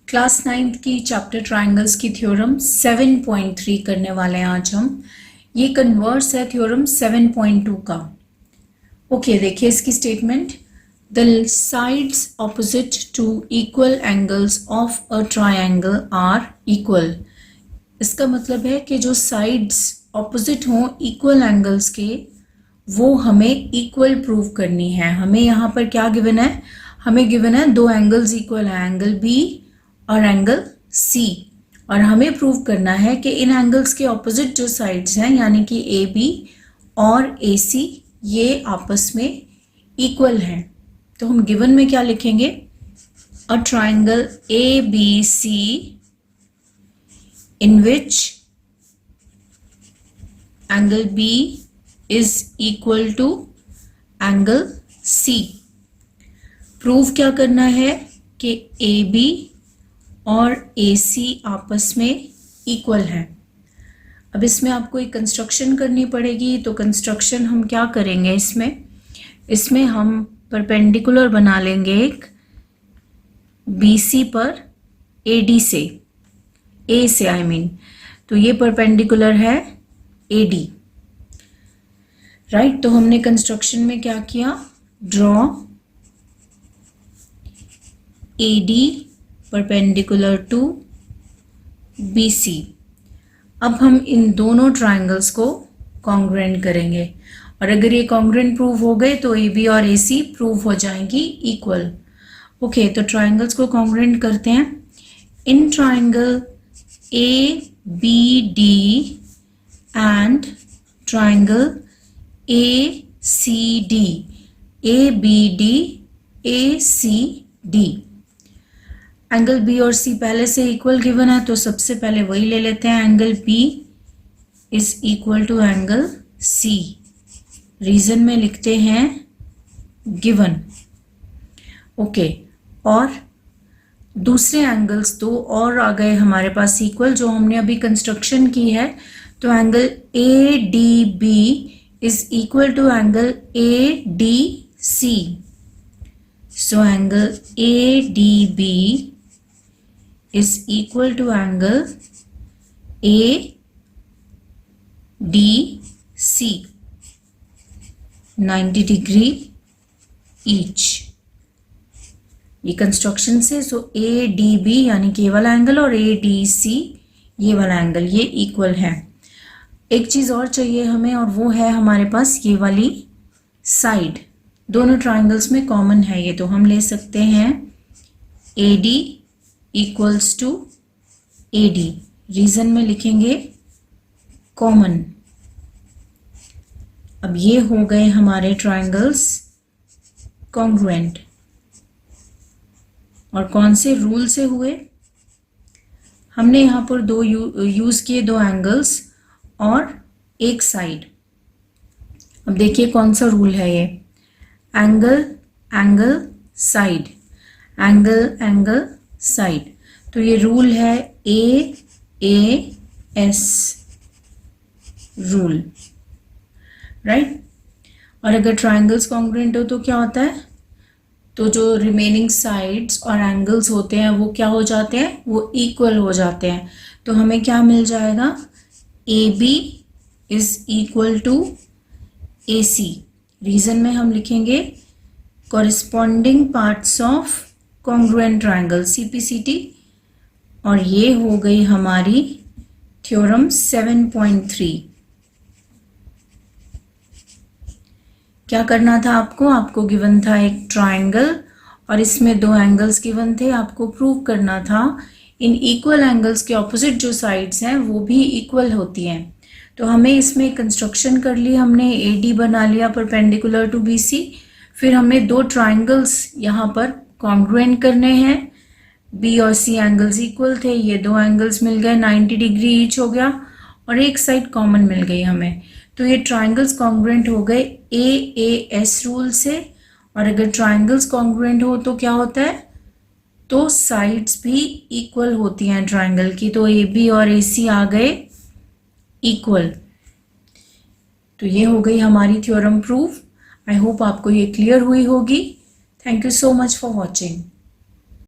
Class 9th की chapter triangles की theorem 7.3 करने वाले हैं आज हम। ये कन्वर्स है थ्योरम 7.2 का। ओके, देखिए इसकी statement. The sides opposite to equal angles of a triangle are equal. इसका मतलब है कि जो साइड्स ऑपोजिट हों इक्वल एंगल्स के, वो हमें इक्वल प्रूव करनी है। हमें यहाँ पर क्या गिवन है? हमें गिवन है दो एंगल्स इक्वल है, एंगल बी और एंगल सी, और हमें प्रूव करना है कि इन एंगल्स के ऑपोजिट जो साइड्स हैं यानी कि ए बी और ए सी ये आपस में इक्वल हैं। तो हम गिवन में क्या लिखेंगे? A triangle A B C in which angle B is equal to angle C। Prove क्या करना है कि AB और AC आपस में इक्वल है। अब इसमें आपको एक कंस्ट्रक्शन करनी पड़ेगी। तो कंस्ट्रक्शन हम क्या करेंगे? इसमें हम परपेंडिकुलर बना लेंगे एक BC पर AD से, A से I मीन। तो ये परपेंडिकुलर है AD, राइट। तो हमने कंस्ट्रक्शन में क्या किया? Draw AD perpendicular to BC। अब हम इन दोनों ट्रायंगल्स को कॉन्ग्रुएंट करेंगे, और अगर ये कॉन्ग्रुएंट प्रूव हो गए तो AB और AC प्रूव हो जाएंगी इक्वल। ओके, तो ट्रायंगल्स को कॉन्ग्रुएंट करते हैं। In triangle ABD and triangle ACD, ABD ACD, angle B और C पहले से इक्वल गिवन है, तो सबसे पहले वही ले लेते हैं। Angle B is equal to angle C। Reason में लिखते हैं गिवन। ओके, और दूसरे एंगल्स दो और आ गए हमारे पास इक्वल, जो हमने अभी कंस्ट्रक्शन की है। तो angle ADB is equal to angle ADC. So angle ADB is equal to angle ADC, 90 degree each। ये कंस्ट्रक्शन से सो ADB यानी कि ये वाला एंगल और ADC ये वाला एंगल, ये इक्वल है। एक चीज़ और चाहिए हमें, और वो है हमारे पास ये वाली साइड। दोनों ट्रायंगल्स में कॉमन है ये, तो हम ले सकते हैं AD equals to AD। Reason में लिखेंगे कॉमन। अब ये हो गए हमारे ट्रायंगल्स कॉन्ग्रुएंट। और कौन से रूल से हुए? हमने यहाँ पर दो यूज़ किए, दो एंगल्स और एक साइड। अब देखिए कौन सा रूल है ये? Angle angle side, angle angle side. तो ये रूल है AAS रूल, राइट। और अगर ट्रायंगल्स कॉन्ग्रुएंट हो तो क्या होता है? तो जो रिमेनिंग साइड्स और एंगल्स होते हैं वो क्या हो जाते हैं? वो इक्वल हो जाते हैं। तो हमें क्या मिल जाएगा? AB is equal to AC। Reason में हम लिखेंगे corresponding parts of congruent triangle CPCT। और ये हो गई हमारी थ्योरम 7.3। क्या करना था आपको? आपको गिवन था एक ट्रायंगल और इसमें दो एंगल्स गिवन थे। आपको प्रूव करना था इन इक्वल एंगल्स के ऑपोजिट जो साइड्स हैं वो भी इक्वल होती हैं। तो हमें इसमें कंस्ट्रक्शन कर ली हमने, AD बना लिया परपेंडिकुलर टू BC। फिर हमें दो ट्रायंगल्स यहाँ पर कॉन्ग्रुएंट करने हैं। B और C एंगल्स इक्वल थे, ये दो एंगल्स मिल गए, 90 डिग्री ईच हो गया, और एक साइड कॉमन मिल गई हमें। तो ये ट्रायंगल्स कॉन्ग्रुएंट हो गए AAS रूल से। और अगर ट्रायंगल्स कॉन्ग्रुएंट हो तो क्या होता है? तो साइड्स भी इक्वल होती हैं ट्रायंगल की। तो AB और AC आ गए इक्वल। तो ये हो गई हमारी थ्योरम प्रूफ। आई होप आपको ये क्लियर हुई होगी। Thank you so much for watching.